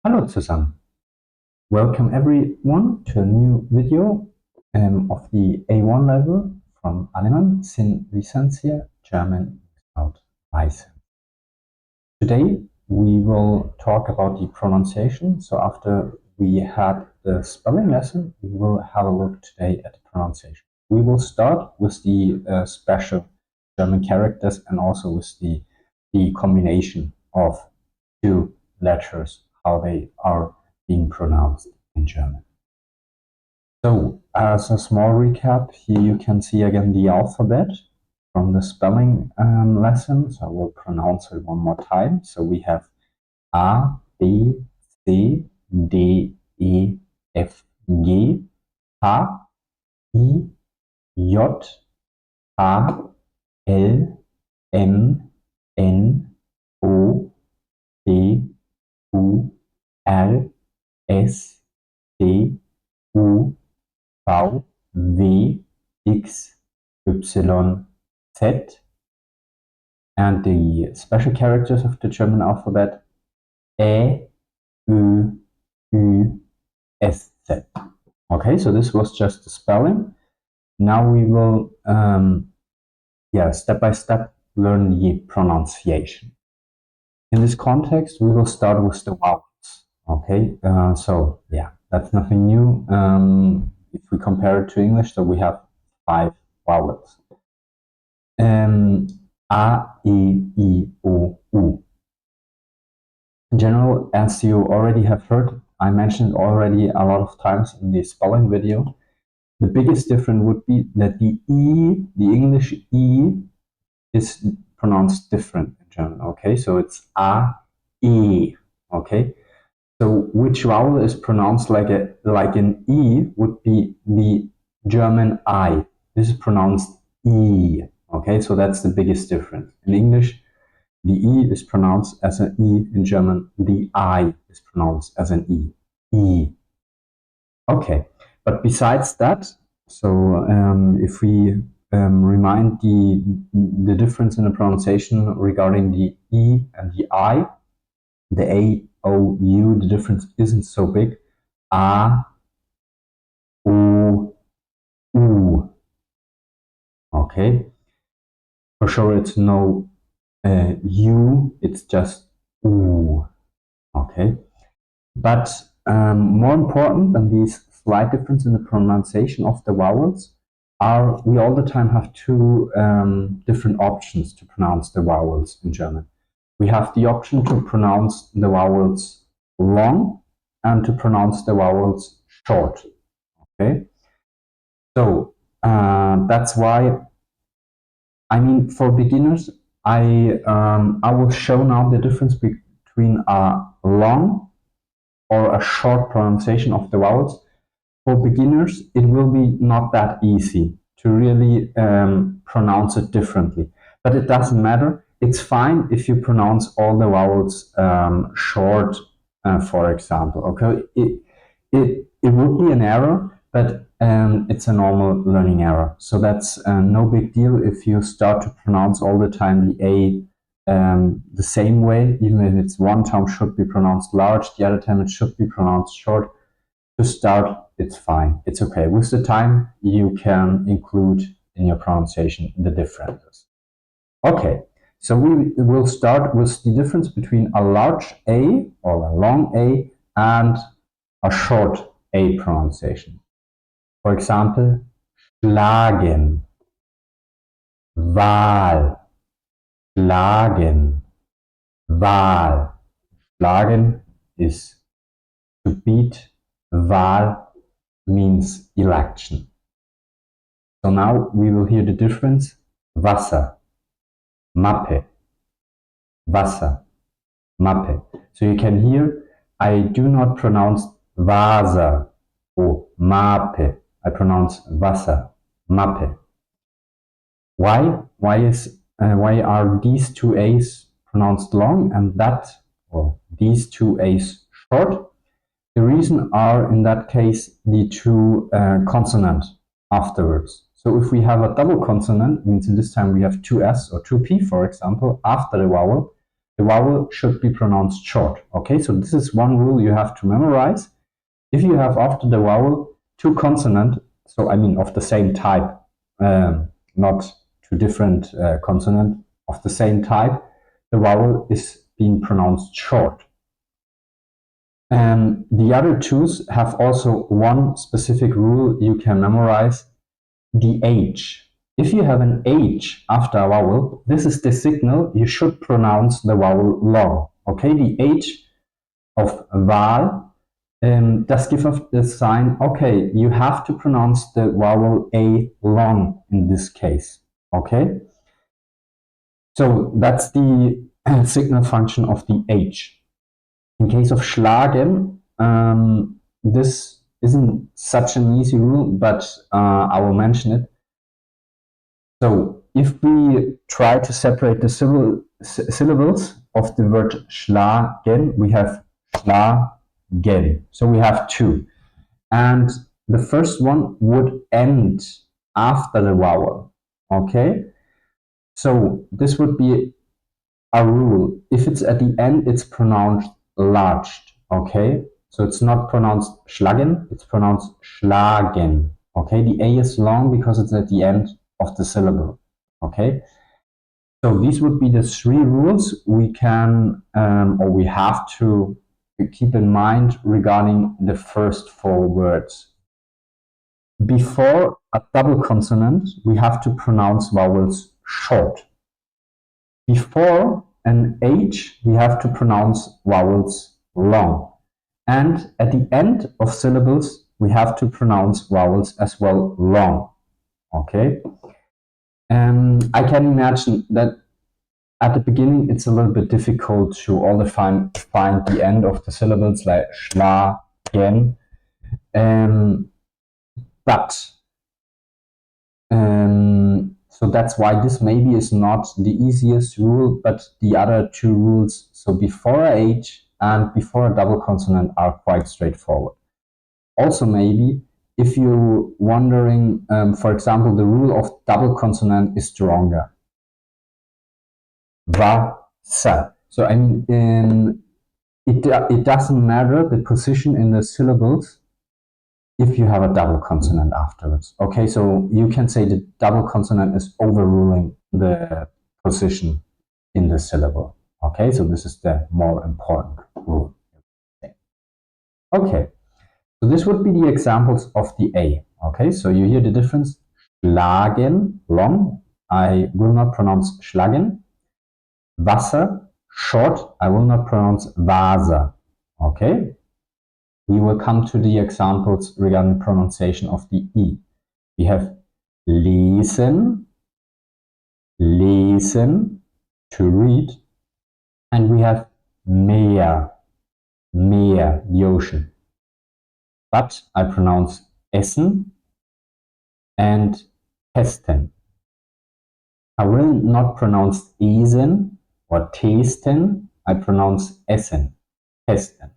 Hallo zusammen. Welcome everyone to a new video of the A1 level from Alemán sin licencia, German without license. Today we will talk about the pronunciation. So after we had the spelling lesson, we will have a look today at the pronunciation. We will start with the special German characters and also with the combination of two letters, how they are being pronounced in German. So, as a small recap, here you can see again the alphabet from the spelling lesson. So I will pronounce it one more time. So we have A, B, C, D, E, F, G, H, I, J, K, L, M, N, O, P, Q, R, S, T, U, V, W, X, Y, Z, and the special characters of the German alphabet E, Ö, Ü, S, Z. Okay, so this was just the spelling. Now we will, step by step, learn the pronunciation. In this context, we will start with the vowels. Okay, so yeah, that's nothing new. If we compare it to English, so we have 5 vowels. A, E, I, O, U. In general, as you already have heard, I mentioned already a lot of times in the spelling video, the biggest difference would be that the E, the English E, is pronounced different in German. Okay, so it's A, E. Okay. So which vowel is pronounced like an E would be the German I. This is pronounced E. Okay, so that's the biggest difference. In English, the E is pronounced as an E. In German, the I is pronounced as an E. E. Okay, but besides that, so if we remind the difference in the pronunciation regarding the E and the I, the A, O, U, the difference isn't so big. A, O, U. Okay. For sure, it's no U, it's just U. Okay. But more important than these slight difference in the pronunciation of the vowels are we all the time have two different options to pronounce the vowels in German. We have the option to pronounce the vowels long and to pronounce the vowels short. Okay, so that's why, I mean, for beginners, I will show now the difference between a long or a short pronunciation of the vowels. For beginners, it will be not that easy to really pronounce it differently, but it doesn't matter. It's fine if you pronounce all the vowels short, for example. Okay, it would be an error, but it's a normal learning error. So that's no big deal if you start to pronounce all the time the A the same way, even if it's one time should be pronounced large, the other time it should be pronounced short. To start, it's fine. It's okay. With the time, you can include in your pronunciation the differences. Okay, so we will start with the difference between a large A or a long A and a short A pronunciation. For example, schlagen, Wahl, schlagen, Wahl. Schlagen is to beat, Wahl means election. So now we will hear the difference. Wasser, Mappe, Wasser, Mappe. So you can hear I do not pronounce Vasa or Mappe. I pronounce Wasser, Mappe. Why? Why are these two A's pronounced long and that or these two A's short? The reason are in that case the two consonant afterwards. So if we have a double consonant, means in this time we have two S or two P, for example, after the vowel, the vowel should be pronounced short. Okay, so this is one rule you have to memorize. If you have after the vowel two consonants, so I mean of the same type, not two different consonants of the same type, the vowel is being pronounced short. And the other twos have also one specific rule you can memorize, the H. If you have an H after a vowel, this is the signal you should pronounce the vowel long. Okay, the H of Wahl, das gives us the sign, okay, you have to pronounce the vowel A long in this case. Okay, so that's the signal function of the H. In case of schlagen, this isn't such an easy rule, but I will mention it. So if we try to separate the syllables of the word schlagen, we have schlagen. So we have two. And the first one would end after the vowel. Okay? So this would be a rule. If it's at the end, it's pronounced larged. Okay? So it's not pronounced schlagen, it's pronounced schlagen. Okay? The A is long because it's at the end of the syllable. Okay, so these would be the three rules we can or we have to keep in mind regarding the first four words. Before a double consonant, we have to pronounce vowels short. Before an H, we have to pronounce vowels long. And at the end of syllables, we have to pronounce vowels as well long. Okay. I can imagine that at the beginning it's a little bit difficult to all find the end of the syllables like schlagen, but so that's why this maybe is not the easiest rule, but the other two rules, so before a H and before a double consonant, are quite straightforward. Also maybe if you're wondering, for example, the rule of double consonant is stronger. Wasser. So I mean, it doesn't matter the position in the syllables if you have a double consonant afterwards. Okay, so you can say the double consonant is overruling the position in the syllable. Okay, so this is the more important rule. Okay. So this would be the examples of the A. Okay, so you hear the difference. Schlagen, long. I will not pronounce schlagen. Wasser, short. I will not pronounce Wasser. Okay. We will come to the examples regarding pronunciation of the E. We have lesen, lesen, to read. And we have Meer, Meer, the ocean. But I pronounce essen and testen. I will not pronounce esen or testen. I pronounce essen, testen.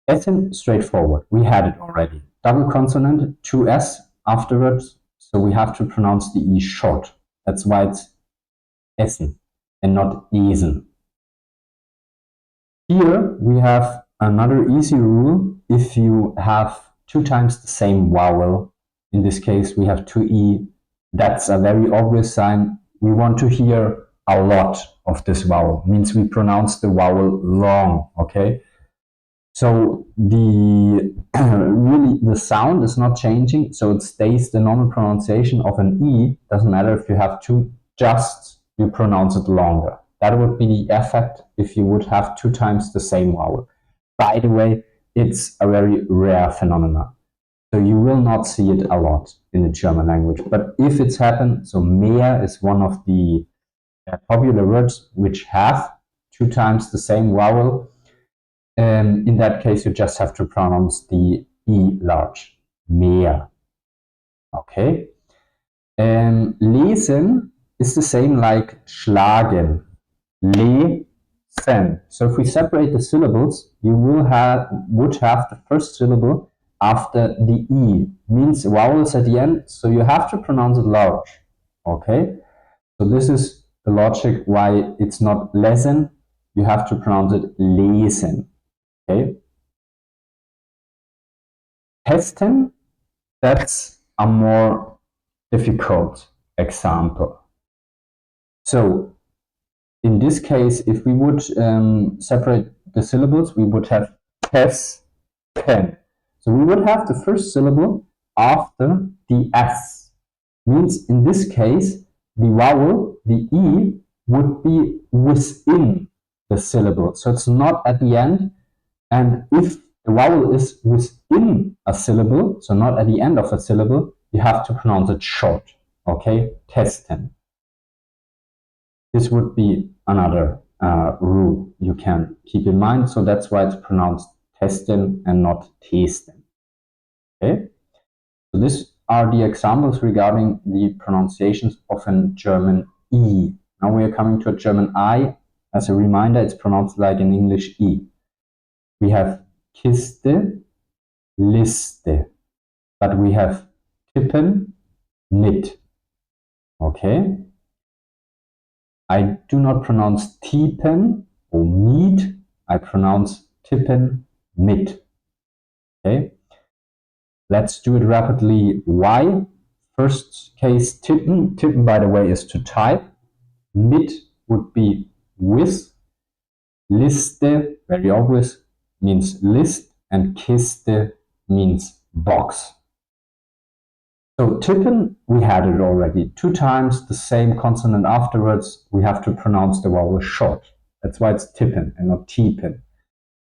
Essen, straightforward. We had it already. Double consonant, two S afterwards, so we have to pronounce the E short. That's why it's essen and not esen. Here we have another easy rule. If you have two times the same vowel, in this case we have two E, that's a very obvious sign. We want to hear a lot of this vowel. It means we pronounce the vowel long, okay? So really the sound is not changing, so it stays the normal pronunciation of an E. Doesn't matter if you have two, just you pronounce it longer. That would be the effect if you would have two times the same vowel. By the way, it's a very rare phenomenon. So you will not see it a lot in the German language. But if it's happened, so mehr is one of the popular words which have two times the same vowel. In that case, you just have to pronounce the E large, mehr. Okay. Lesen is the same like schlagen, lesen. So if we separate the syllables, you would have the first syllable after the E. Means vowels at the end, so you have to pronounce it large. Okay. So this is the logic why it's not lesen, you have to pronounce it lesen. Okay? Testen, that's a more difficult example. So in this case, if we would separate the syllables, we would have tes, pen. So we would have the first syllable after the S. Means in this case, the vowel, the E, would be within the syllable. So it's not at the end. And if the vowel is within a syllable, so not at the end of a syllable, you have to pronounce it short. Okay? Testen. This would be another rule you can keep in mind. So that's why it's pronounced testen and not testen. Okay? So these are the examples regarding the pronunciations of a German E. Now we are coming to a German I. As a reminder, it's pronounced like an English E. We have Kiste, Liste, but we have tippen, nit. Okay? I do not pronounce tippen or meet. I pronounce tippen, nit. Okay? Let's do it rapidly. Why? First case, tippen. Tippen, by the way, is to type. Mit would be with. Liste, very obvious, means list. And Kiste means box. So tippen, we had it already. 2 times the same consonant afterwards. We have to pronounce the vowel short. That's why it's tippen and not tippen.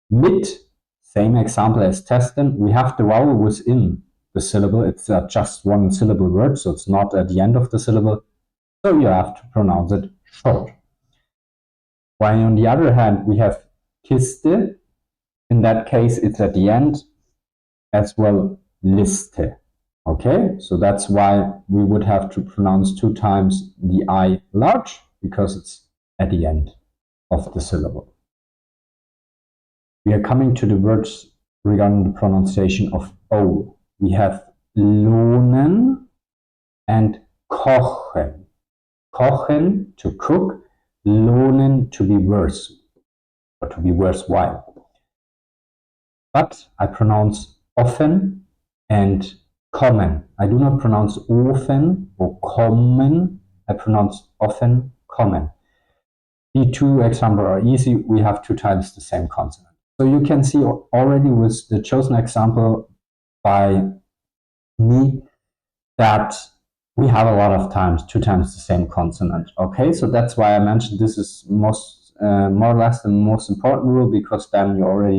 Mit, same example as testen. We have the vowel within the syllable. It's just one syllable word, so it's not at the end of the syllable. So you have to pronounce it short. While on the other hand, we have Kiste. In that case, it's at the end, as well Liste. Okay, so that's why we would have to pronounce 2 times the I large, because it's at the end of the syllable. We are coming to the words regarding the pronunciation of O. We have lohnen and kochen. Kochen, to cook, lohnen, to be worth, or to be worthwhile. But I pronounce often and kommen. I do not pronounce ofen or kommen. I pronounce often, kommen. The 2 examples are easy. We have 2 times the same consonant. So you can see already with the chosen example by me that we have a lot of times 2 times the same consonant. Okay, so that's why I mentioned this is more or less the most important rule, because then you already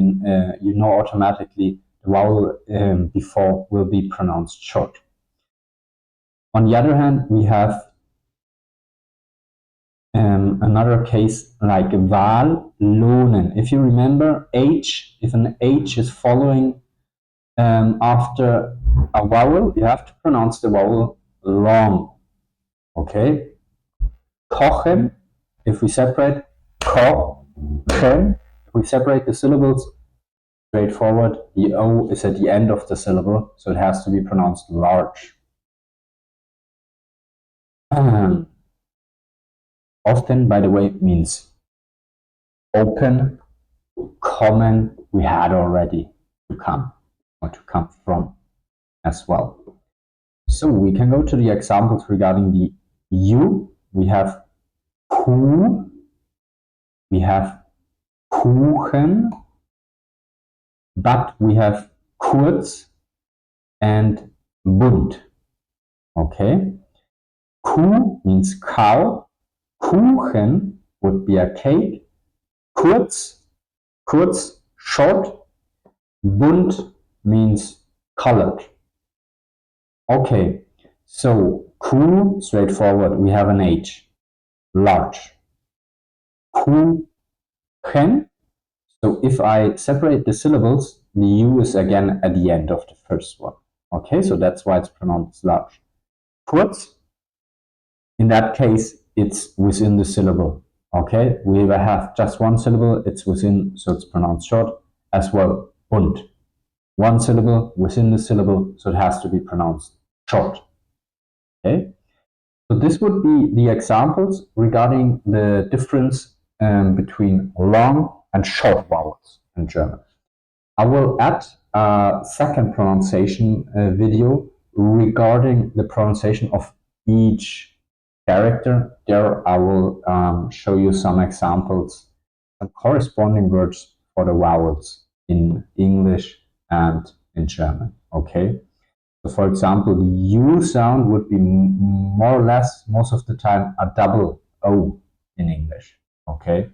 you know automatically the vowel before will be pronounced short. On the other hand, we have another case like Wahl, lohnen. If you remember H, if an H is following after a vowel, you have to pronounce the vowel long. Okay? Kochen, if we separate kochen, if we separate the syllables, straightforward, the O is at the end of the syllable, so it has to be pronounced large. Often, by the way, means open, common, we had already, to come, or to come from as well. So we can go to the examples regarding the U. We have Kuh, we have Kuchen, but we have kurz and bunt. Okay? Kuh means cow. Kuchen would be a cake. Kurz, short. Bunt means colored. Okay, so Kuh, straightforward, we have an H, large. Kuchen, so if I separate the syllables, the U is again at the end of the first one. Okay, so that's why it's pronounced large. Kurz, in that case, it's within the syllable. Okay, we have just one syllable, it's within, so it's pronounced short. As well, bunt. One syllable within the syllable, so it has to be pronounced short. Okay, so this would be the examples regarding the difference between long and short vowels in German. I will add a second pronunciation video regarding the pronunciation of each character. There I will show you some examples and corresponding words for the vowels in English and in German. Okay. So for example, the U sound would be more or less most of the time a double O in English. Okay.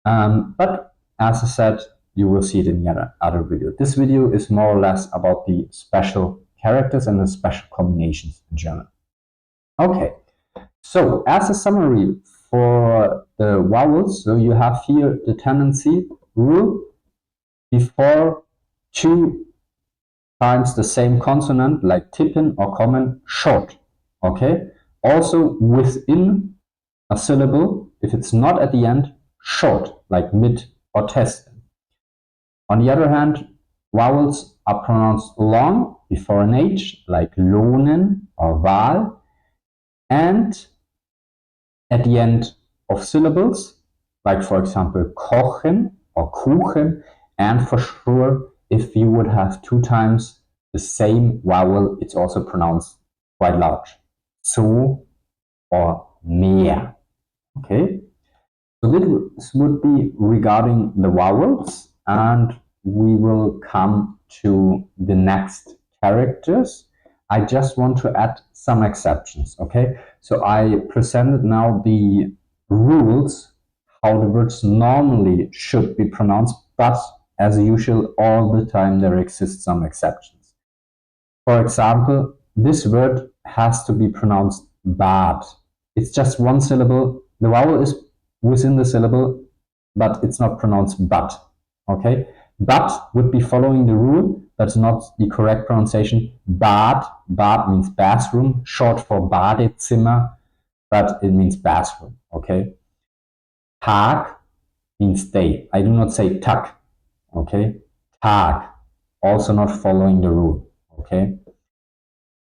But as I said, you will see it in the other video. This video is more or less about the special characters and the special combinations in German. Okay, so as a summary for the vowels, so you have here the tendency rule before 2 times the same consonant, like tippen or common, short. Okay, also within a syllable, if it's not at the end, short, like mit or test. On the other hand, vowels are pronounced long before an H, like lohnen or Wahl, and at the end of syllables, like for example kochen or kuchen, and for sure, if you would have 2 times the same vowel, it's also pronounced quite large. So or mehr. Okay? So this would be regarding the vowels, and we will come to the next characters. I just want to add some exceptions, okay? So I presented now the rules, how the words normally should be pronounced, but as usual, all the time there exist some exceptions. For example, this word has to be pronounced bad. It's just one syllable. The vowel is within the syllable, but it's not pronounced but. Okay? But would be following the rule. That's not the correct pronunciation. Bad. Bad means bathroom, short for Badezimmer, but it means bathroom. Okay? Tag means day. I do not say Tag. Okay? Tag. Also not following the rule. Okay?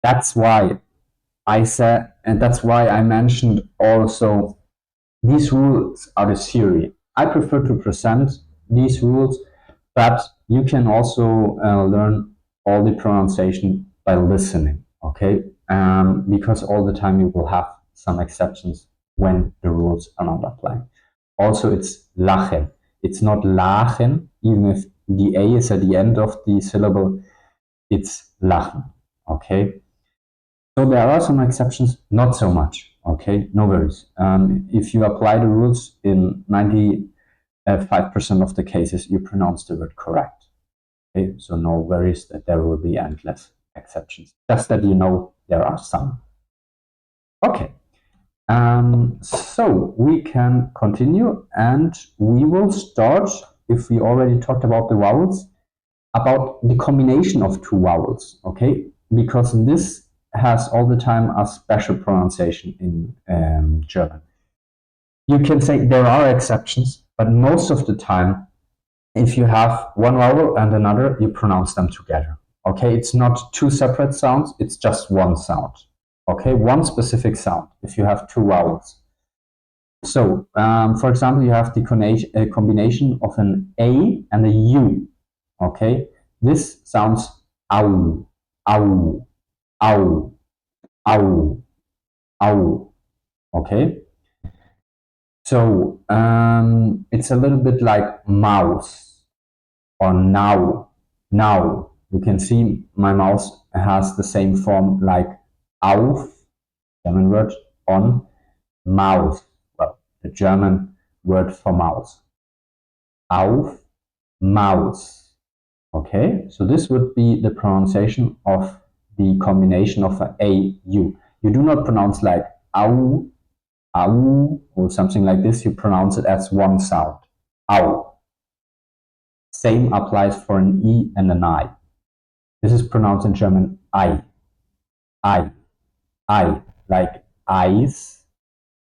That's why I said, and that's why I mentioned also these rules are the theory. I prefer to present these rules, but you can also learn all the pronunciation by listening, okay? Because all the time you will have some exceptions when the rules are not applying. Also, it's lachen. It's not lachen, even if the A is at the end of the syllable, it's lachen, okay? So there are some exceptions, not so much. Okay, no worries. If you apply the rules in 95% of the cases, you pronounce the word correct. Okay, so no worries that there will be endless exceptions. Just that you know there are some. Okay, so we can continue, and we will start, if we already talked about the vowels, about the combination of 2 vowels. Okay, because this has all the time a special pronunciation in German. You can say there are exceptions, but most of the time, if you have one vowel and another, you pronounce them together. Okay, it's not 2 separate sounds, it's just one sound. Okay, one specific sound if you have 2 vowels. So, for example, you have the combination of an A and a U. Okay, this sounds ow, ow, ow, ow, ow. Okay, so it's a little bit like mouse or now. Now you can see my mouse has the same form like auf, German word, on, mouth. Well, the German word for mouse. Auf, mouse. Okay, so this would be the pronunciation of the combination of a U. You do not pronounce like ow, ow, or something like this. You pronounce it as one sound. Ow. Same applies for an E and an I. This is pronounced in German I. I. I. Like eyes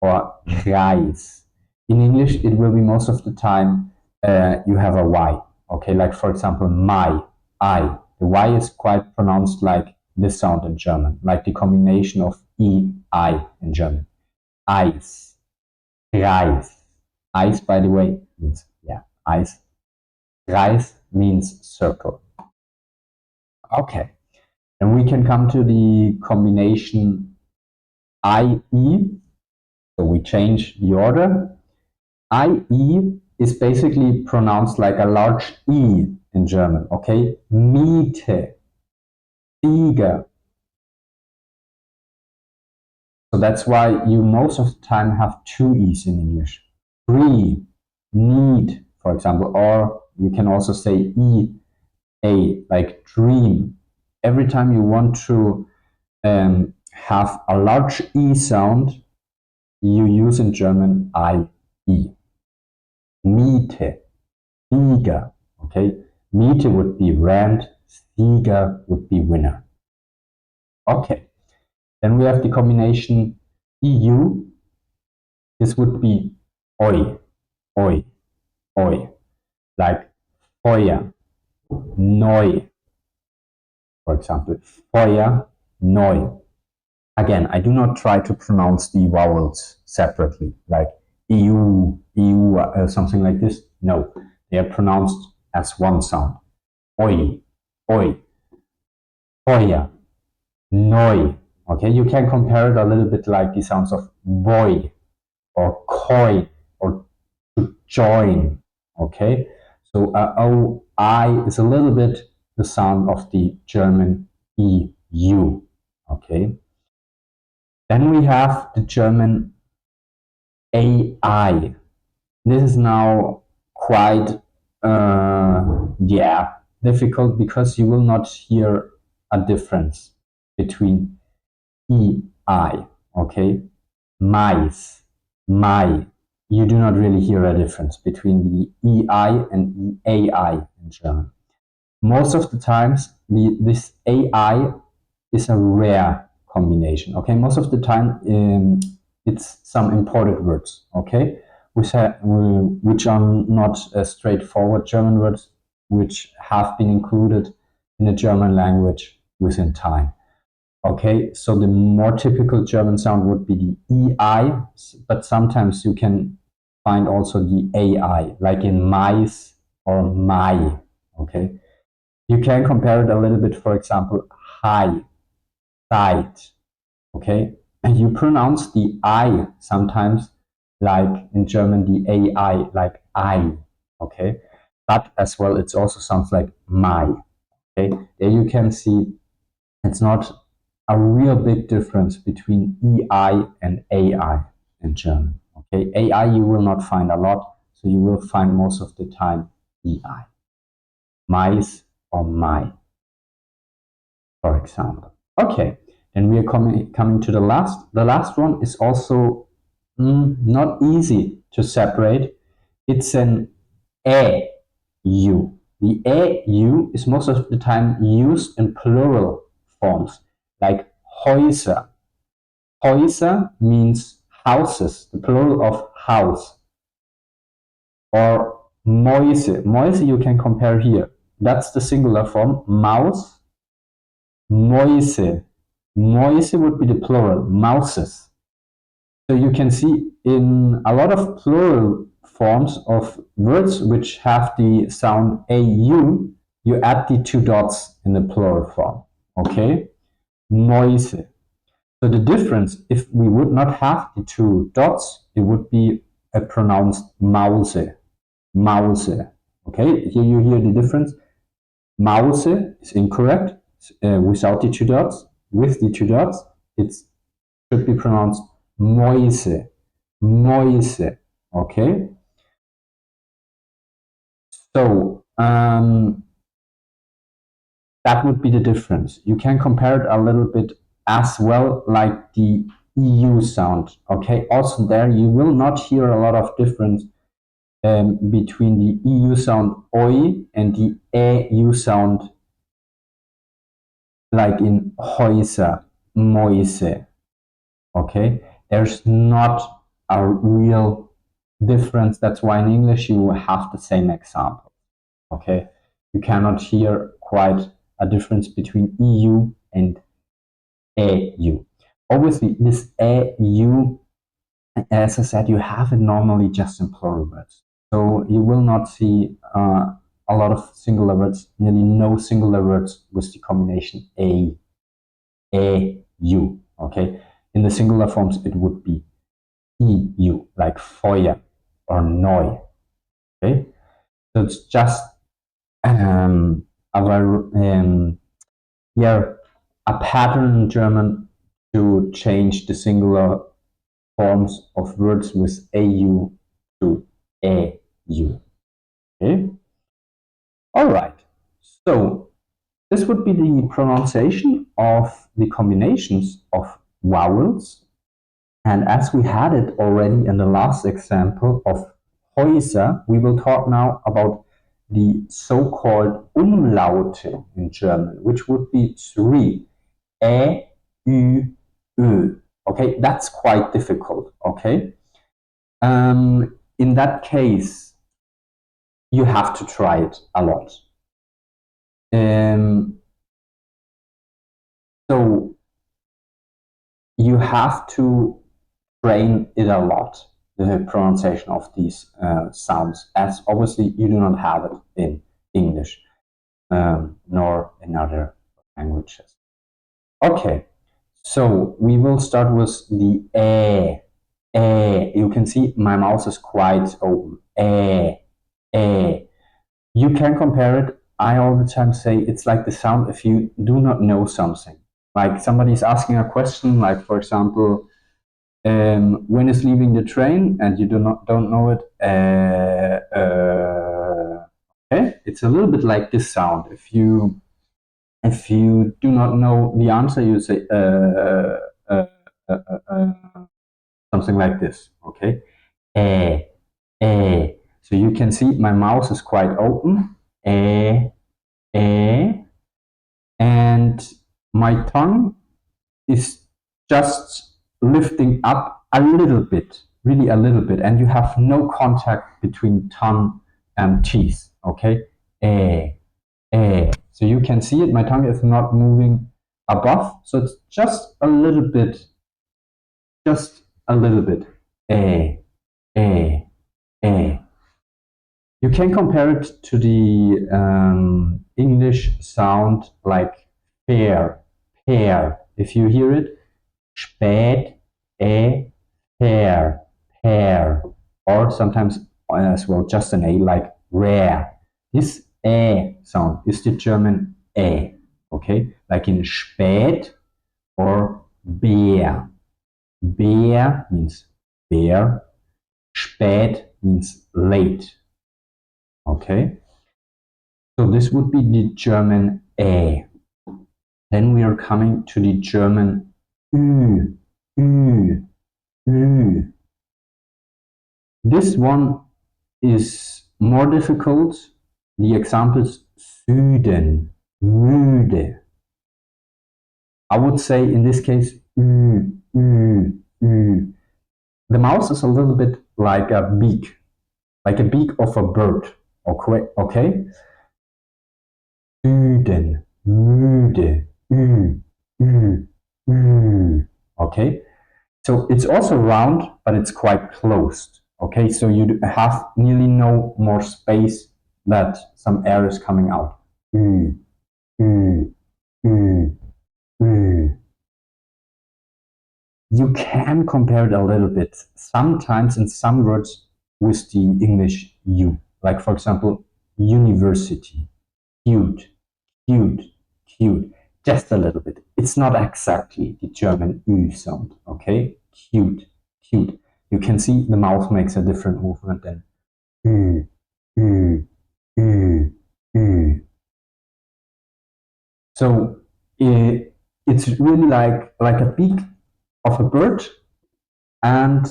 or Kreis. In English, it will be most of the time you have a Y. Okay, like for example, my, I. The Y is quite pronounced like this sound in German, like the combination of E, I in German. Eis, Kreis, Eis, by the way, means, yeah, Eis. Kreis means circle. Okay, and we can come to the combination IE. So we change the order. IE is basically pronounced like a large E in German, okay? Miete, Ziege. So that's why you most of the time have two E's in English. Free, need, for example, or you can also say E-A, like dream. Every time you want to have a large E sound, you use in German IE. Miete, Sieger, okay? Miete would be rent, Sieger would be winner. Okay, then we have the combination EU. This would be oi, oi, oi, like Feuer, neu, for example, Feuer, neu. Again, I do not try to pronounce the vowels separately, like EU, something like this. No, they are pronounced as one sound. Oi, oi, Feuer, neu. Okay, you can compare it a little bit like the sounds of boy or coin or to join. Okay, so OI is a little bit the sound of the German EU. Okay, then we have the German AI. This is now quite, yeah, difficult because you will not hear a difference between EI, okay? Mais, my. You do not really hear a difference between the EI and AI in German. Most of the times, this AI is a rare combination, okay? Most of the time, it's some imported words, okay? Which are not straightforward German words, which have been included in the German language within time. Okay, so the more typical German sound would be the EI, but sometimes you can find also the AI, like in mais or mai. Okay, you can compare it a little bit, for example, high, sight. Okay, and you pronounce the I sometimes like in German the AI, like I. Okay, but as well, it's also sounds like my. Okay, there you can see it's not a real big difference between EI and AI in German. Okay, AI you will not find a lot, so you will find most of the time EI. Mais or my, for example. Okay, then we are coming to the last. The last one is also not easy to separate. It's an EU. The EU is most of the time used in plural forms, like Häuser. Häuser means houses, the plural of house. Or Mäuse. Mäuse you can compare here. That's the singular form. Mouse, Mäuse. Mäuse would be the plural, mouses. So you can see in a lot of plural forms of words which have the sound AU, you add the two dots in the plural form. Okay? Mäuse. So the difference, if we would not have the two dots, it would be a pronounced Mause. Mause. Okay, here you hear the difference. Mause is incorrect without the two dots. With the two dots, it should be pronounced Mäuse. Mäuse. Okay. So that would be the difference. You can compare it a little bit as well, like the EU sound. Okay. Also there, you will not hear a lot of difference between the EU sound oi and the EU sound like in Häuser, Mäuse. Okay, there's not a real difference. That's why in English you have the same example. Okay, you cannot hear quite a difference between EU and EU. Obviously, this EU as I said, you have it normally just in plural words. So you will not see a lot of singular words, nearly no singular words with the combination a, u. Okay, in the singular forms it would be eu, like Feuer or neu. Okay, so it's just a pattern in German to change the singular forms of words with au to eu. Okay. All right. So this would be the pronunciation of the combinations of vowels. And as we had it already in the last example of Häuser, we will talk now about the so-called Umlaute in German, which would be three. Ä, Ü, Ö. Okay, that's quite difficult. Okay. In that case, you have to try it a lot. So you have to train it a lot, the pronunciation of these sounds, as obviously you do not have it in English nor in other languages. Okay, so we will start with the ä. Ä. You can see my mouth is quite open. Ä. Ä. You can compare it. I all the time say it's like the sound if you do not know something. Like somebody is asking a question, like for example, when is leaving the train and you don't know it. Okay, it's a little bit like this sound. If you do not know the answer, you say something like this. Okay, so you can see my mouth is quite open. And my tongue is just lifting up a little bit, really a little bit, and you have no contact between tongue and teeth. Okay, so you can see it. My tongue is not moving above, so it's just a little bit, You can compare it to the English sound like fair, pear. If you hear it, spät, pear, pear. Or sometimes as well, just an A like rare. This sound is the German okay? Like in spät or Bär. Bär means bear. Spät means late. Okay, so this would be the German Ä. Then we are coming to the German Ü, Ü, Ü. This one is more difficult. The examples Süden, müde. I would say in this case Ü, Ü, Ü. The mouth is a little bit like a beak of a bird. Okay? Süden, müde, okay? So it's also round, but it's quite closed. Okay, so you have nearly no more space that some air is coming out. You can compare it a little bit, sometimes in some words with the English U. Like for example, university, cute, just a little bit. It's not exactly the German Ü sound, okay? Cute. You can see the mouth makes a different movement than So it's really like a beak of a bird, and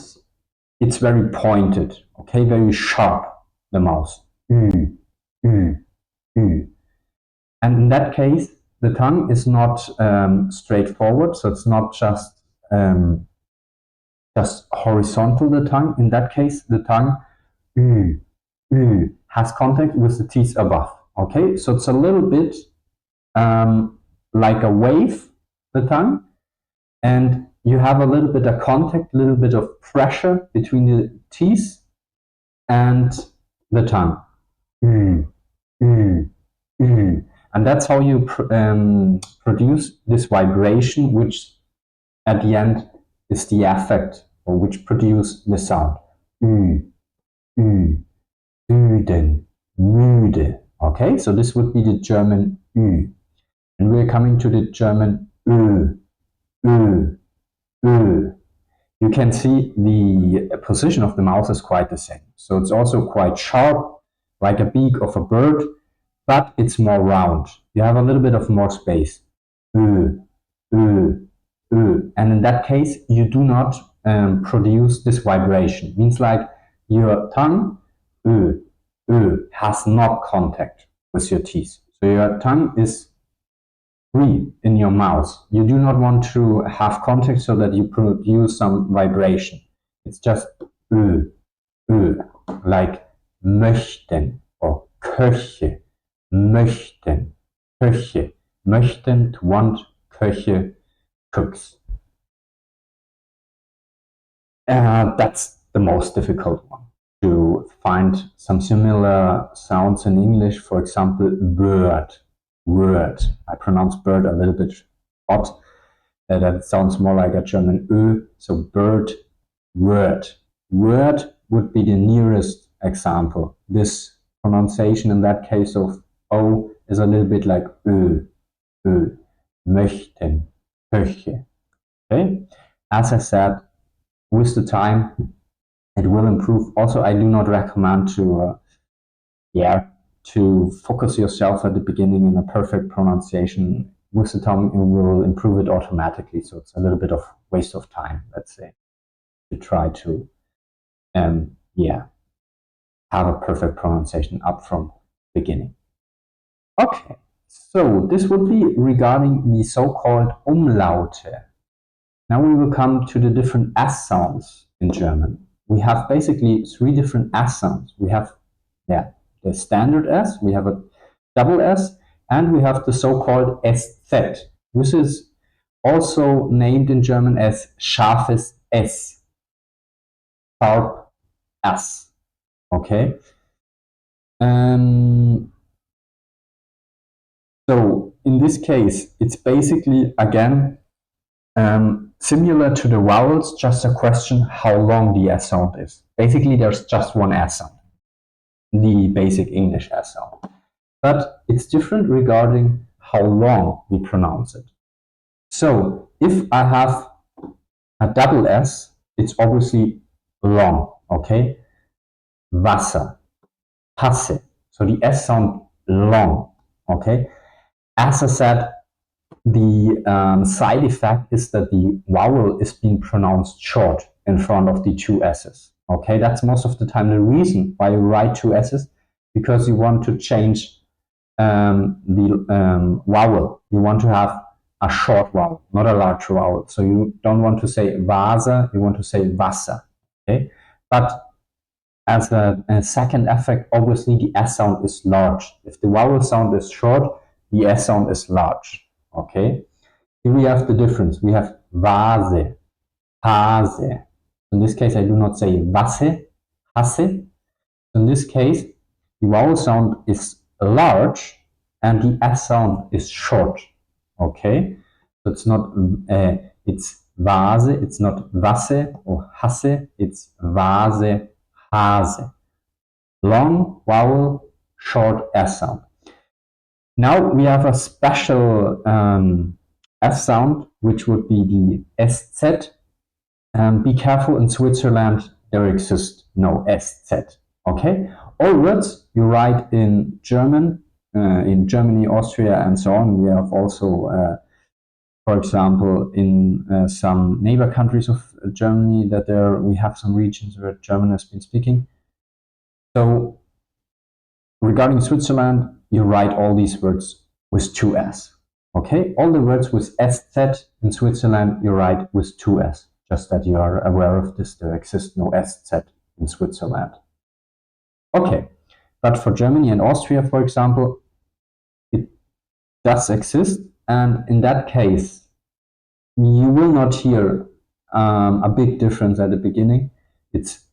it's very pointed, okay? Very sharp, the mouth. And in that case, the tongue is not straightforward, so it's not just horizontal, the tongue. In that case, the tongue has contact with the teeth above. Okay, so it's a little bit like a wave, the tongue, and you have a little bit of contact, a little bit of pressure between the teeth and the tongue. And that's how you produce this vibration, which at the end is the affect, or which produce the sound. Müden, müde. Okay, so this would be the German Ü. And we're coming to the German Ö, Ö, Ö. You can see the position of the mouth is quite the same. So it's also quite sharp, like a beak of a bird, but it's more round. You have a little bit of more space. Ö, Ö, Ö. And in that case, you do not produce this vibration. It means like your tongue, Ö, Ö, has not contact with your teeth. So your tongue is free in your mouth. You do not want to have contact so that you produce some vibration. It's just like möchten or Köche, möchten, Köche, möchten, to want, Köche, cooks. That's the most difficult one. To find some similar sounds in English, for example, bird, word. I pronounce bird a little bit odd. That sounds more like a German Ö, so bird, word. Word would be the nearest example. This pronunciation in that case of O is a little bit like Ö, Ö, möchten, Köche. Okay? As I said, with the time, it will improve. Also, I do not recommend to focus yourself at the beginning in a perfect pronunciation. With the time, it will improve it automatically. So it's a little bit of waste of time, let's say, to try to, have a perfect pronunciation up from the beginning. Okay, so this would be regarding the so-called Umlaute. Now we will come to the different S sounds in German. We have basically 3 different S sounds. We have the standard S, we have a double S, and we have the so-called SZ. This is also named in German as scharfes S, sharp S. Okay. So in this case, it's basically again similar to the vowels, just a question how long the S sound is. Basically, there's just one S sound, the basic English S sound. But it's different regarding how long we pronounce it. So if I have a double S, it's obviously long, okay? Wasser, Hasse. So the S sound long, okay? As I said, the side effect is that the vowel is being pronounced short in front of the 2 S's. Okay, that's most of the time the reason why you write 2 S's, because you want to change the vowel. You want to have a short vowel, not a large vowel. So you don't want to say Vase, you want to say Wasser. Okay, but as a second effect, obviously the S sound is large. If the vowel sound is short, the S sound is large. Okay, here we have the difference. We have Vase, Hase. In this case, I do not say Wasse, Hasse. In this case, the vowel sound is large and the S sound is short. Okay, so it's not, it's Vase, it's not Wasse or Hasse, it's Vase, Hase. Long vowel, short S sound. Now we have a special S sound, which would be the SZ. Be careful, in Switzerland there exists no SZ. Okay, all words you write in German, in Germany, Austria, and so on. We have also, for example, in some neighbor countries of Germany, that we have some regions where German has been speaking. So regarding Switzerland, you write all these words with 2 S. Okay, all the words with SZ in Switzerland you write with 2 S. Just that you are aware of this, there exists no SZ in Switzerland. Okay, but for Germany and Austria, for example, it does exist, and in that case, you will not hear a big difference at the beginning. It's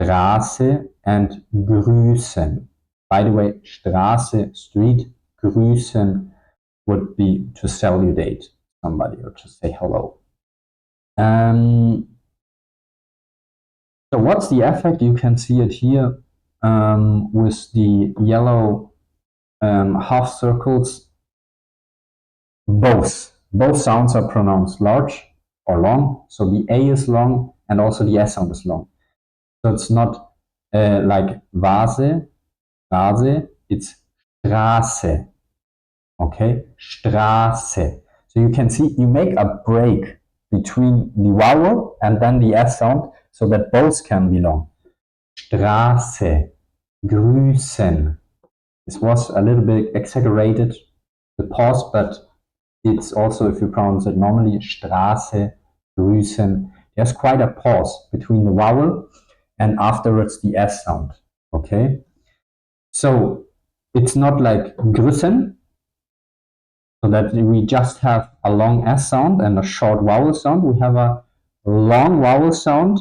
Straße and grüßen. By the way, Straße, street, grüßen would be to salutate somebody or to say hello. So what's the effect? You can see it here with the yellow half circles. Both sounds are pronounced large or long. So the A is long and also the S sound is long. So it's not like Vase, it's Straße. Okay, Straße. So you can see you make a break between the vowel and then the S sound so that both can be long. Straße, grüßen. This was a little bit exaggerated, the pause, but it's also, if you pronounce it normally, Straße, grüßen. There's quite a pause between the vowel and afterwards the S sound. Okay, so it's not like grüßen, so that we just have a long S sound and a short vowel sound. We have a long vowel sound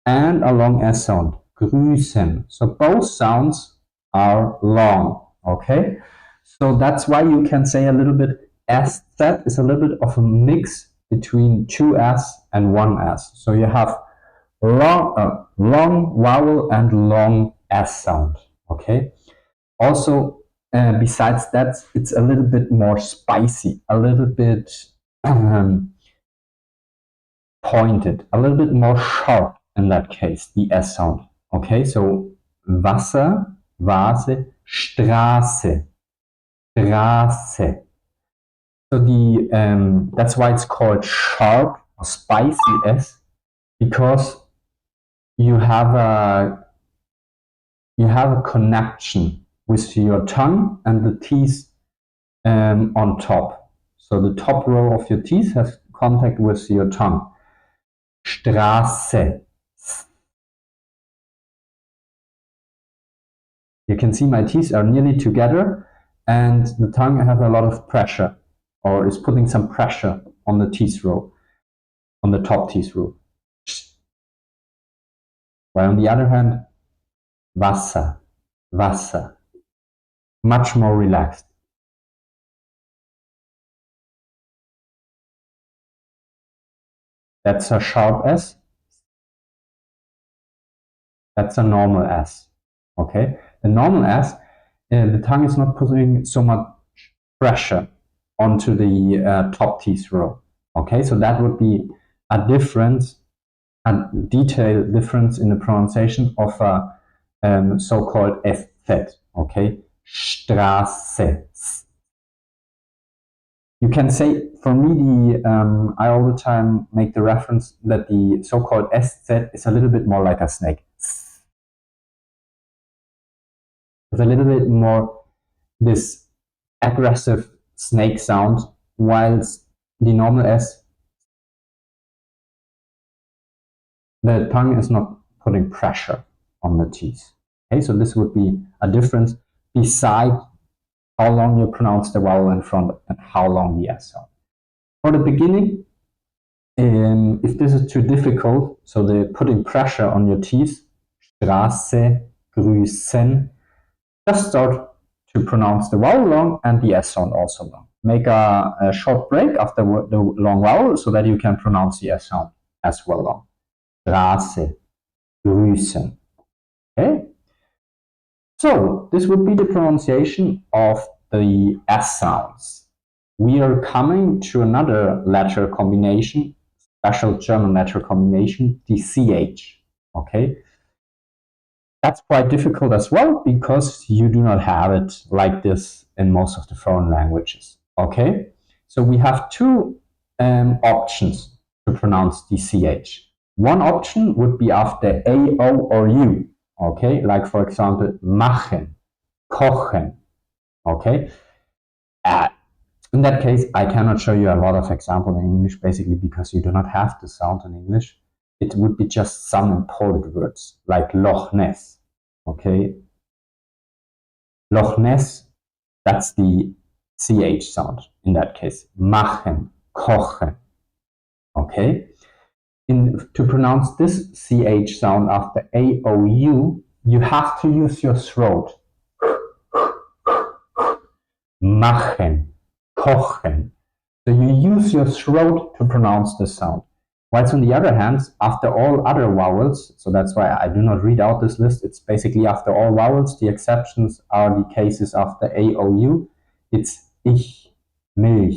and a long S sound. Grüßen. So both sounds are long. Okay, so that's why you can say a little bit SZ is a little bit of a mix between two S and one S. So you have long vowel and long S sound. Okay. Also, besides that, it's a little bit more spicy, a little bit pointed, a little bit more sharp in that case, the S sound. Okay, so Wasser, Vase, Straße, Straße. So that's why it's called sharp or spicy S, because you have a connection with your tongue and the teeth on top. So the top row of your teeth has contact with your tongue. Straße. You can see my teeth are nearly together and the tongue has a lot of pressure, or is putting some pressure on the teeth row, on the top teeth row. While on the other hand, Wasser, Wasser. Much more relaxed. That's a sharp S. That's a normal S. Okay? The normal S, the tongue is not putting so much pressure onto the top teeth row. Okay? So that would be a difference, a detailed difference in the pronunciation of a so-called SZ. Okay? Straße. You can say, for me, I all the time make the reference that the so-called SZ is a little bit more like a snake. It's a little bit more this aggressive snake sound, whilst the normal S, the tongue is not putting pressure on the teeth. Okay, so this would be a difference beside how long you pronounce the vowel in front and how long the S sound. For the beginning, if this is too difficult, so they're putting pressure on your teeth, Straße, grüßen, just start to pronounce the vowel long and the S sound also long. Make a short break after the long vowel so that you can pronounce the S sound as well long. Straße, grüßen. Okay? So this would be the pronunciation of the S sounds. We are coming to another letter combination, special German letter combination, the CH. Okay? That's quite difficult as well because you do not have it like this in most of the foreign languages. Okay? So we have two options to pronounce the CH. One option would be after A, O, or U. Okay? Like, for example, machen, kochen. Okay? In that case, I cannot show you a lot of examples in English, basically because you do not have the sound in English. It would be just some imported words, like Loch Ness. Okay? Loch Ness, that's the CH sound in that case. Machen, kochen. Okay? to pronounce this CH sound after AOU, you have to use your throat. Machen, kochen. So you use your throat to pronounce the sound. Whilst on the other hand, after all other vowels, so that's why I do not read out this list, it's basically after all vowels, the exceptions are the cases after AOU. It's ich, Milch,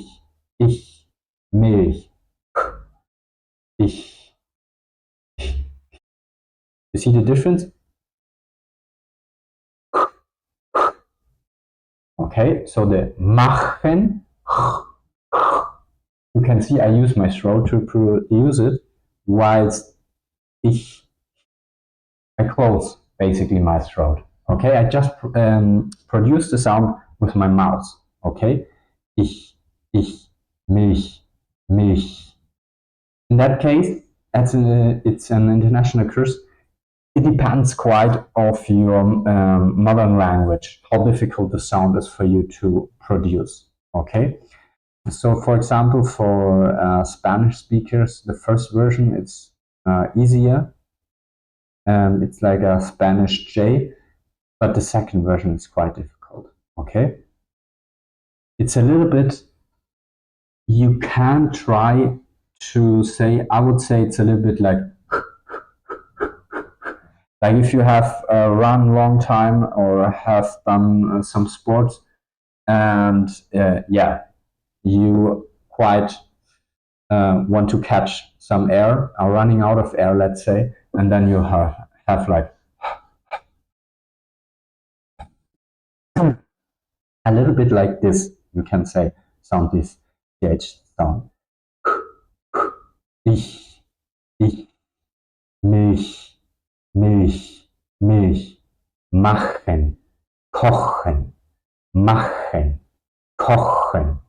ich, Milch, ich. You see the difference? Okay, so the machen, you can see I use my throat to produce it, whilst I close basically my throat. Okay, I just produce the sound with my mouth. Okay, ich, Milch, Milch. In that case, it's an international course. It depends quite of your mother language, how difficult the sound is for you to produce. Okay, so for example, for Spanish speakers, the first version it's easier. It's like a Spanish J, but the second version is quite difficult. Okay, it's a little bit. You can try to say. I would say it's a little bit like if you have run long time or have done some sports, and yeah, you quite want to catch some air, are running out of air, let's say, and then you have like a little bit like this, you can say, sound this CH sound. Ich, Milch, Milch, Milch, machen, kochen, machen, kochen.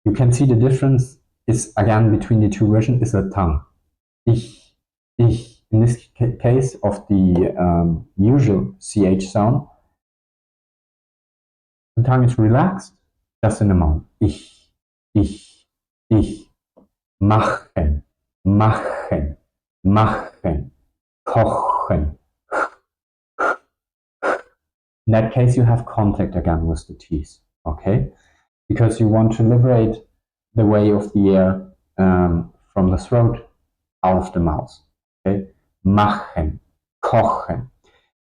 You can see the difference is again between the two versions is the tongue. Ich, in this case of the usual CH sound, the tongue is relaxed, just in the mouth. Ich, machen, machen, machen, kochen. In that case, you have contact again with the teeth, okay? Because you want to liberate the way of the air from the throat out of the mouth, okay? Machen, kochen.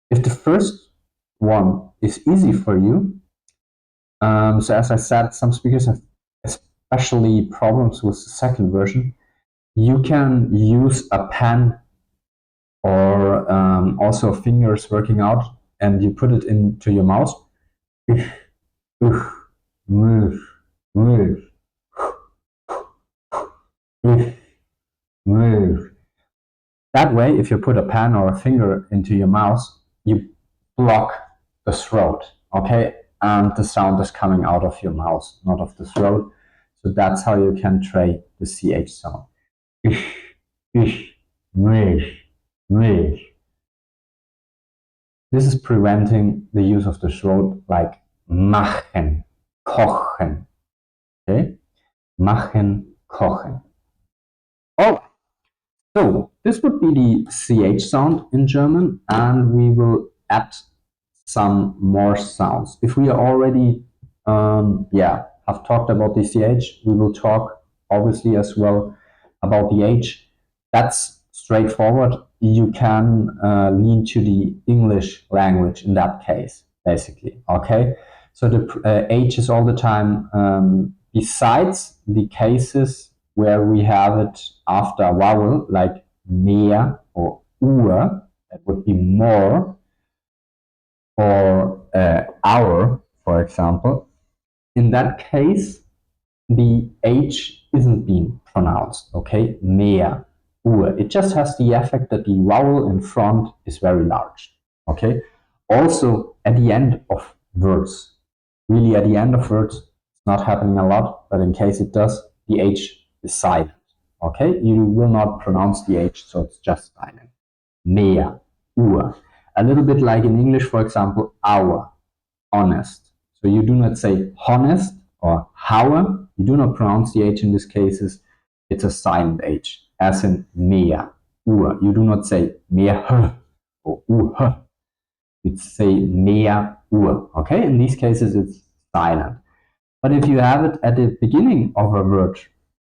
If the first one is easy for you, so as I said, some speakers have especially problems with the second version. You can use a pen or also fingers working out, and you put it into your mouth. Move, move, move. That way, if you put a pen or a finger into your mouth, you block the throat, okay? And the sound is coming out of your mouth, not of the throat. So that's how you can train the CH sound. Milch, milch. This is preventing the use of the throat, like machen, kochen. Okay? Machen, kochen. Oh, so this would be the CH sound in German, and we will add some more sounds. If we already have talked about the CH, we will talk obviously as well about the H. That's straightforward. You can lean to the English language in that case, basically. Okay, so the H is all the time besides the cases where we have it after a vowel, like mehr or Uhr, that would be more, or hour, for example. In that case, the H isn't being pronounced, okay? Mehr, Uhr. It just has the effect that the vowel in front is very large, okay? Also, at the end of words, really at the end of words, it's not happening a lot, but in case it does, the H is silent, okay? You will not pronounce the H, so it's just silent. Mehr, Uhr. A little bit like in English, for example, hour, honest. So you do not say honest or hour. You do not pronounce the H in these cases. It's a silent H as in mehr, Uhr. You do not say mehr or Uhr. You say mehr Uhr. Okay, in these cases it's silent. But if you have it at the beginning of a word,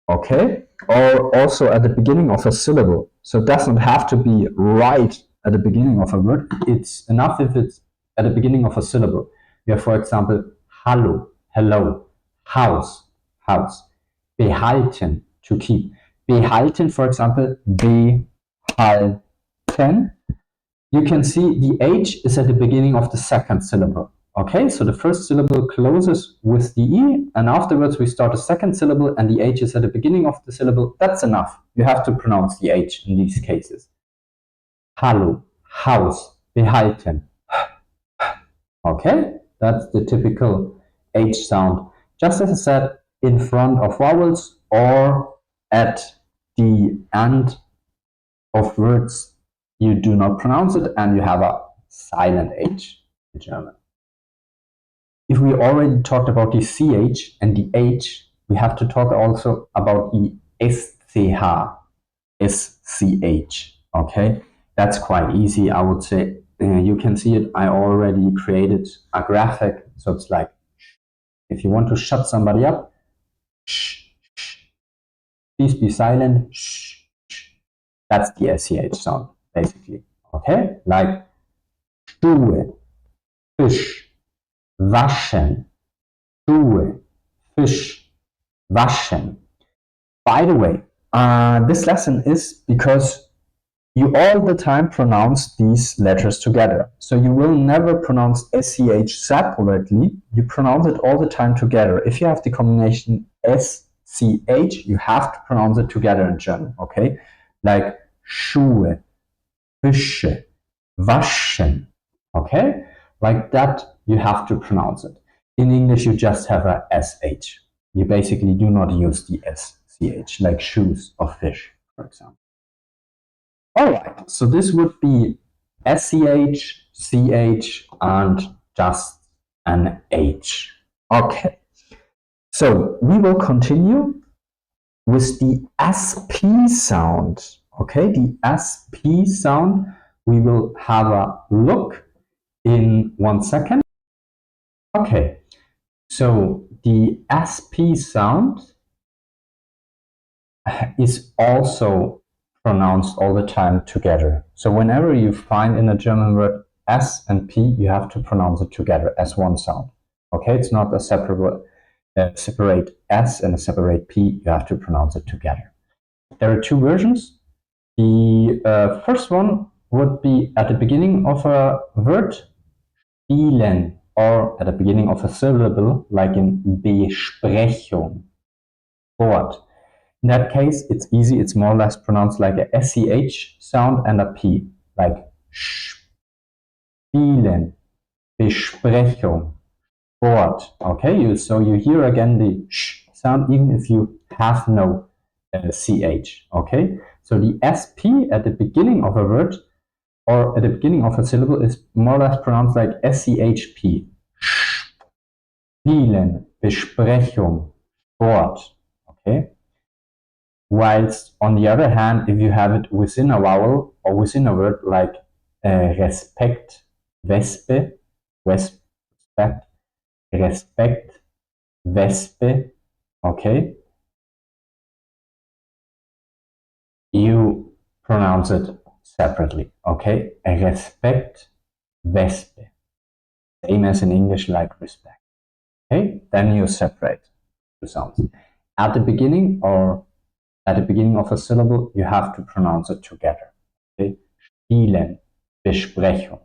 okay, or also at the beginning of a syllable, so it doesn't have to be right at the beginning of a word. It's enough if it's at the beginning of a syllable. You have, for example, hallo, hello, Haus, house, behalten, to keep. Behalten, for example, behalten. You can see the H is at the beginning of the second syllable. Okay, so the first syllable closes with the E, and afterwards we start a second syllable, and the H is at the beginning of the syllable. That's enough. You have to pronounce the H in these cases. Hallo, Haus, behalten. Okay, that's the typical H sound. Just as I said, in front of vowels or at the end of words, you do not pronounce it and you have a silent H in German. If we already talked about the CH and the H, we have to talk also about the SCH, SCH. Okay, that's quite easy, I would say. You can see it, I already created a graphic, so it's like, if you want to shut somebody up, shh, shh. Please be silent, shh, shh. That's the SCH sound, basically. Okay, like Schuhe, Fisch, waschen, Schuhe, Fisch, waschen. By the way, this lesson is because you all the time pronounce these letters together. So you will never pronounce SCH separately. You pronounce it all the time together. If you have the combination SCH, you have to pronounce it together in German, okay? Like Schuhe, Fische, waschen, okay? Like that, you have to pronounce it. In English, you just have a SH. You basically do not use the SCH, like shoes or fish, for example. All right, so this would be SCH, CH, and just an H. Okay, so we will continue with the SP sound. Okay, the SP sound, we will have a look in 1 second. Okay, so the SP sound is also pronounced all the time together. So whenever you find in a German word S and P, you have to pronounce it together as one sound. Okay, it's not a separate S and a separate P. You have to pronounce it together. There are two versions. The first one would be at the beginning of a word, spielen, or at the beginning of a syllable, like in Besprechung, Sport. In that case, it's easy. It's more or less pronounced like a SCH sound and a P, like spielen, Besprechung, Sport. Okay, so you hear again the sh sound even if you have no CH. Okay, so the SP at the beginning of a word or at the beginning of a syllable is more or less pronounced like SCHP. Spielen, Besprechung, Sport. Okay. Whilst on the other hand, if you have it within a vowel or within a word like respect, Wespe, respect, respect, Wespe, okay, you pronounce it separately, okay, respect, Wespe, same as in English like respect, okay, then you separate the sounds. At the beginning or at the beginning of a syllable, you have to pronounce it together. Okay? Spielen, Besprechung.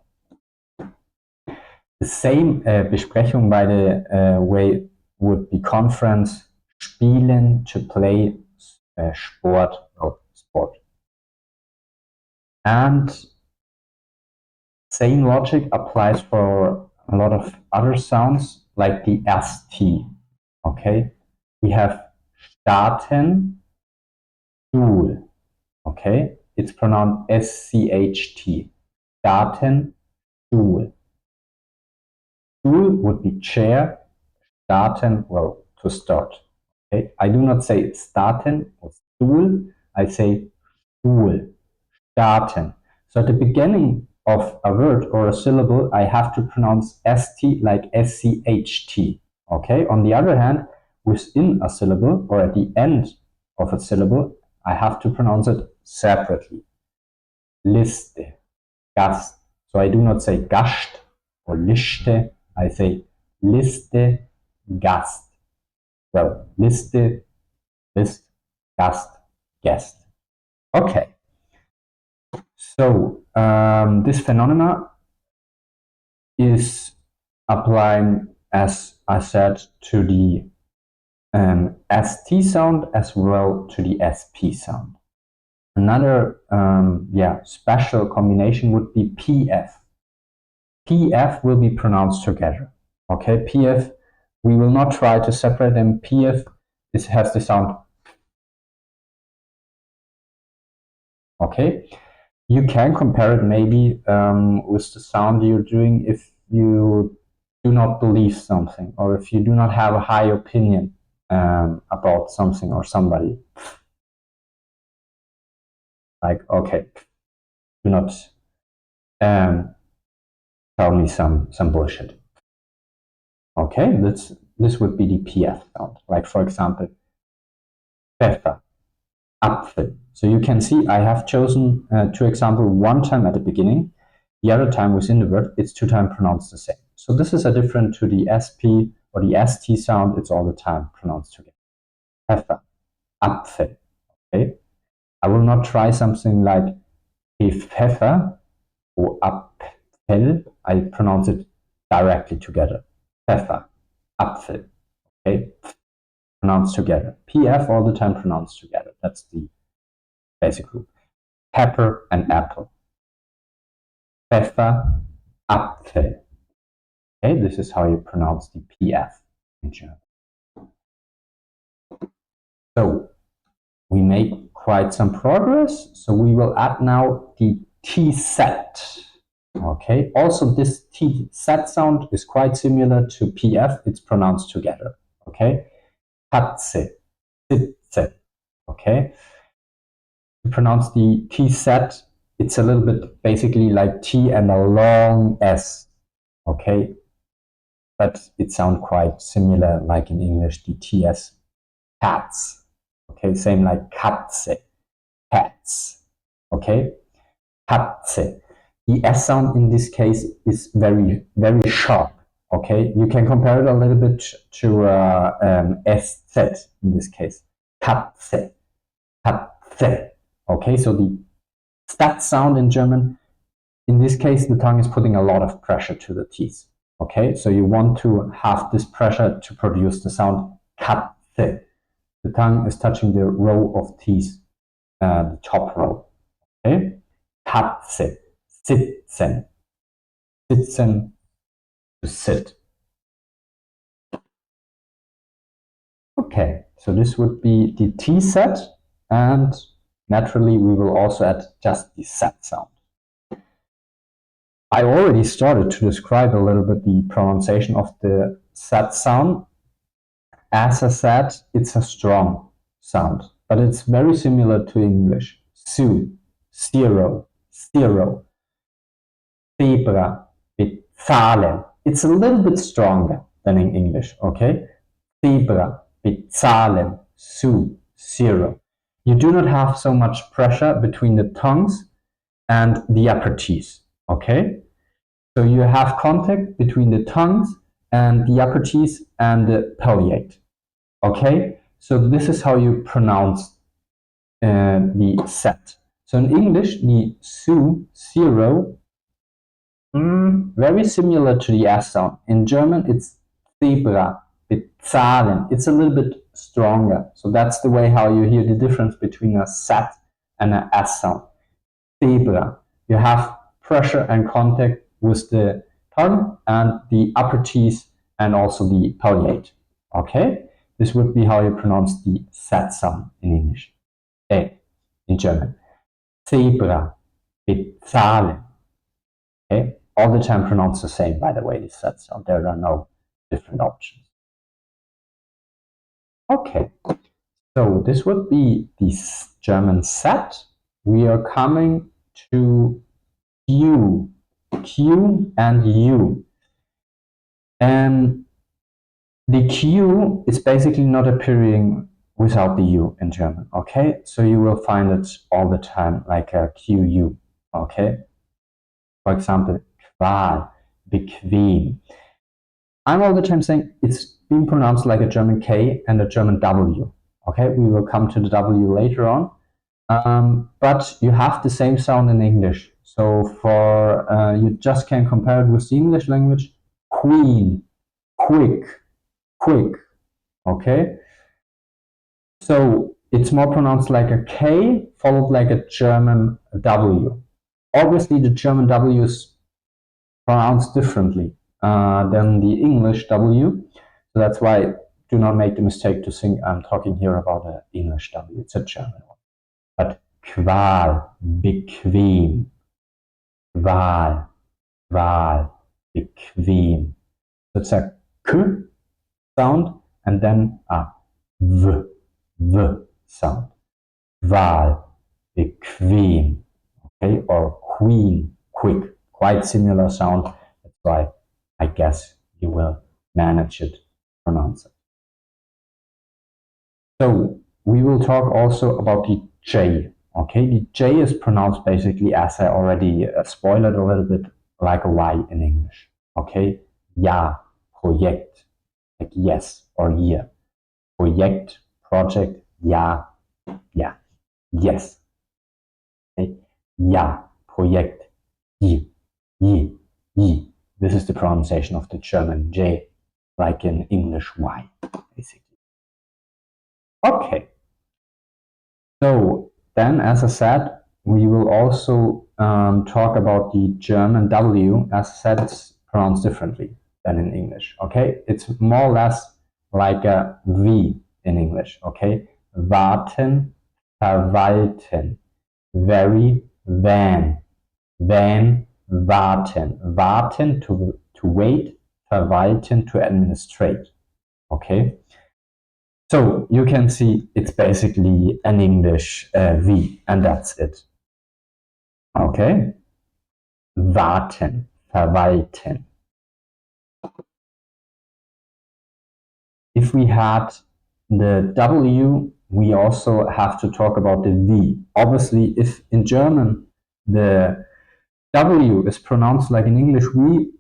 The same Besprechung, by the way, would be conference, spielen, to play, Sport, or sport. And same logic applies for a lot of other sounds, like the ST. Okay? We have starten, Stuhl. Okay, it's pronounced SCHT. Starten, Stuhl. Stuhl would be chair. Starten, well, to start. Okay, I do not say starten or Stuhl. I say Stuhl, starten. So at the beginning of a word or a syllable, I have to pronounce ST like SCHT. Okay. On the other hand, within a syllable or at the end of a syllable, I have to pronounce it separately. Liste, Gast. So I do not say Gast or Liste, I say Liste, Gast. So Liste, List, Gast, Guest. Okay. So this phenomena is applying, as I said, to the ST sound as well to the SP sound. Another special combination would be PF. PF will be pronounced together. Okay, PF, we will not try to separate them. PF has the sound. Okay, you can compare it maybe with the sound you're doing if you do not believe something or if you do not have a high opinion about something or somebody. Like, okay, do not tell me some bullshit. Okay, this would be the PF sound. Like, for example, Pfeffer, Apfel. So you can see I have chosen two examples one time at the beginning, the other time within the word, it's two times pronounced the same. So this is a different to the SP or the ST sound, it's all the time pronounced together. Pfeffer, Apfel. Okay, I will not try something like Pfeffer or Apfel. I pronounce it directly together. Pfeffer, Apfel. Okay, pronounced together. PF all the time pronounced together. That's the basic rule. Pepper and apple. Pfeffer, Apfel. Okay, this is how you pronounce the PF in German. So we make quite some progress. So we will add now the T set. Okay, also this T set sound is quite similar to PF. It's pronounced together. Okay, Katze, Sitze. Okay, to pronounce the T set, it's a little bit basically like T and a long S. Okay, but it sounds quite similar like in English, the TS, cats. Okay, same like Katze, cats. Okay, Katze. The S sound in this case is very, very sharp. Okay, you can compare it a little bit to SZ in this case. Katze, Katze. Okay, so the stat sound in German, in this case, the tongue is putting a lot of pressure to the teeth. Okay, so you want to have this pressure to produce the sound Katze. The tongue is touching the row of teeth, the top row. Okay, Katze. Sitzen. Sitzen, to sit. Okay, so this would be the T set, and naturally we will also add just the set sound. I already started to describe a little bit the pronunciation of the set sound. As I said, it's a strong sound, but it's very similar to English. Su, zero, zero. Zebra, bezahlen. It's a little bit stronger than in English, okay? Zebra, bezahlen, su, zero. You do not have so much pressure between the tongues and the upper teeth, okay? So you have contact between the tongues and the upper teeth and the palate, okay? So this is how you pronounce the set. So in English, the su, zero, very similar to the S sound. In German, it's Zebra, bezahlen. It's a little bit stronger. So that's the way how you hear the difference between a Z and an S sound. Zebra. You have pressure and contact with the tongue and the upper teeth and also the palate. Okay? This would be how you pronounce the Z sound in English. In German. Zebra, bezahlen. Okay? All the time pronounced the same, by the way, this set sound. There are no different options. Okay, so this would be the German set. we are coming to Q and U. And the Q is basically not appearing without the U in German, okay? So you will find it all the time like a QU, okay? For example, Qual, bequem. I'm all the time saying it's being pronounced like a German K and a German W, okay? We will come to the W later on. But you have the same sound in English. So for you just can compare it with the English language. Queen, quick, quick. Okay. So it's more pronounced like a K followed like a German W. Obviously, the German W is pronounced differently than the English W. So that's why do not make the mistake to think I'm talking here about an English W. It's a German one. But Qual, bequem, Qual, Qual, bequem. So it's a K sound and then a V sound. Qual, bequem, okay, or queen, quick, quite similar sound. That's why I guess you will manage it, pronounce it. So we will talk also about the J. Okay, the J is pronounced basically, as I already spoiled a little bit, like a Y in English. Okay, ja, Projekt, like yes or year. Projekt, project, ja, yeah, yes. Okay, ja, Projekt, je. This is the pronunciation of the German J, like in English Y, basically. Okay. So then, as I said, we will also talk about the German W. As I said, it's pronounced differently than in English. Okay, it's more or less like a V in English. Okay, warten, verwalten, very, van, warten, warten to wait, verwalten to administrate. Okay. So you can see it's basically an English V, and that's it. Okay? Warten, verwalten. If we had the W, we also have to talk about the V. Obviously, if in German the W is pronounced like an English V,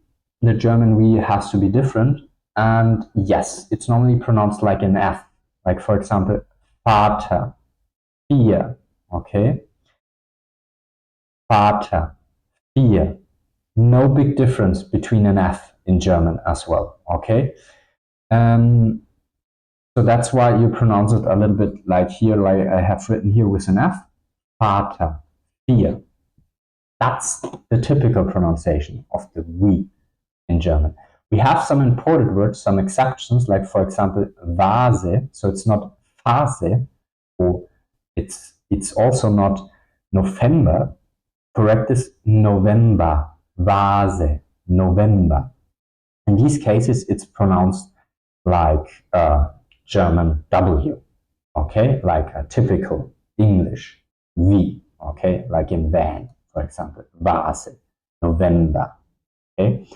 the German V has to be different. And yes, it's normally pronounced like an F. Like, for example, Vater, Vier, okay? Vater, Vier. No big difference between an F in German as well, okay? So that's why you pronounce it a little bit like here, like I have written here with an F. Vater, Vier. That's the typical pronunciation of the V in German. We have some imported words, some exceptions, like for example, Vase. So it's not Phase, or it's also not November. Correct is November, Vase, November. In these cases, it's pronounced like a German W, okay, like a typical English V, okay, like in van, for example, Vase, November, okay.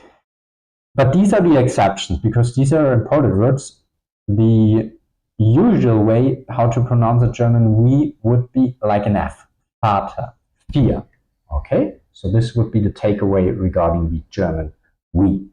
But these are the exceptions because these are imported words. The usual way how to pronounce a German V would be like an F, Vater, Vier. Okay, so this would be the takeaway regarding the German V.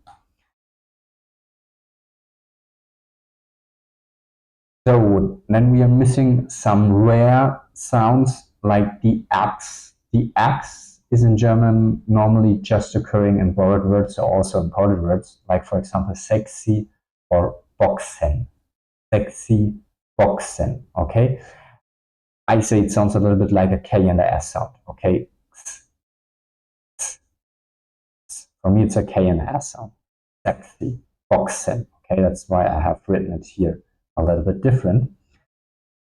So then we are missing some rare sounds like the X. The X is in German normally just occurring in borrowed words or also imported words, like for example, sexy or boxen. Sexy, boxen, okay? I say it sounds a little bit like a K and a S sound, okay? For me, it's a K and a S sound. Sexy, boxen, okay? That's why I have written it here a little bit different.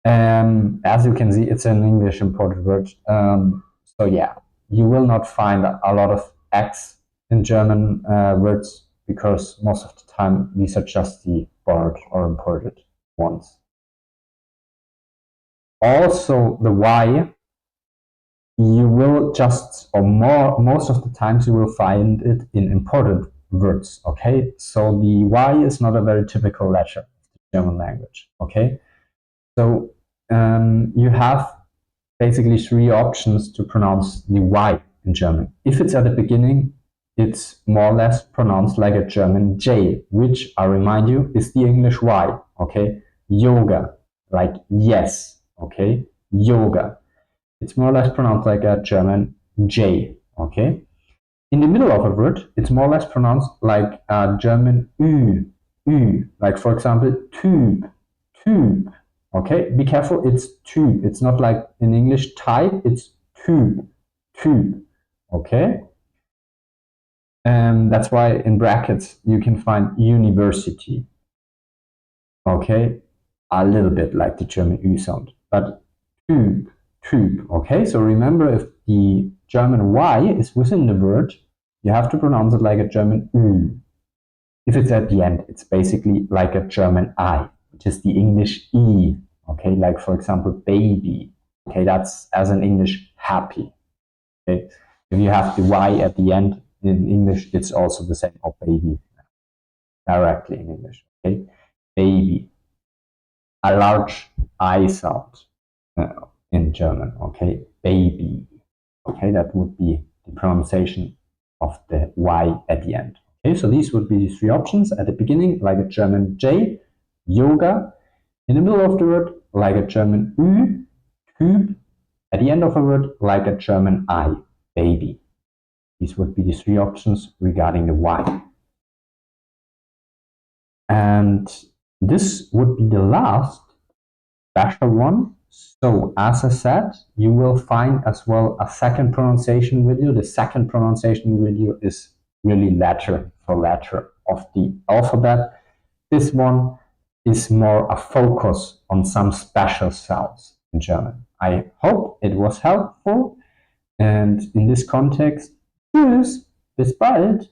As you can see, it's an English imported word. So yeah, you will not find a lot of X in German words because most of the time these are just the borrowed or imported ones. Also, the Y you will just, or most of the times you will find it in imported words, okay? So the Y is not a very typical letter of the German language, okay? So you have basically three options to pronounce the Y in German. If it's at the beginning, it's more or less pronounced like a German J, which, I remind you, is the English Y, okay? Yoga, like yes, okay? Yoga. It's more or less pronounced like a German J, okay? In the middle of a word, it's more or less pronounced like a German Ü, like for example, Typ, Typ, okay? Be careful, it's Typ. It's not like in English type, it's Typ, Typ, okay? And that's why in brackets you can find university, okay? A little bit like the German Ü sound, but Typ, Typ, okay? So remember, if the German Y is within the word, you have to pronounce it like a German Ü. If it's at the end, it's basically like a German I, which is the English E, okay? Like for example, baby, okay? That's as in English, happy, okay? If you have the Y at the end, in English, it's also the same, or baby, directly in English, okay? Baby. A large I sound in German, okay? Baby, okay? That would be the pronunciation of the Y at the end. Okay, so these would be the three options. At the beginning, like a German J, yoga. In the middle of the word, like a German Ü, Typ. At the end of a word, like a German I, baby. These would be the three options regarding the Y. And this would be the last special one. So as I said, you will find as well a second pronunciation video. The second pronunciation video is really letter for letter of the alphabet. This one is more a focus on some special sounds in German. I hope it was helpful, and in this context, tschüss, bis bald.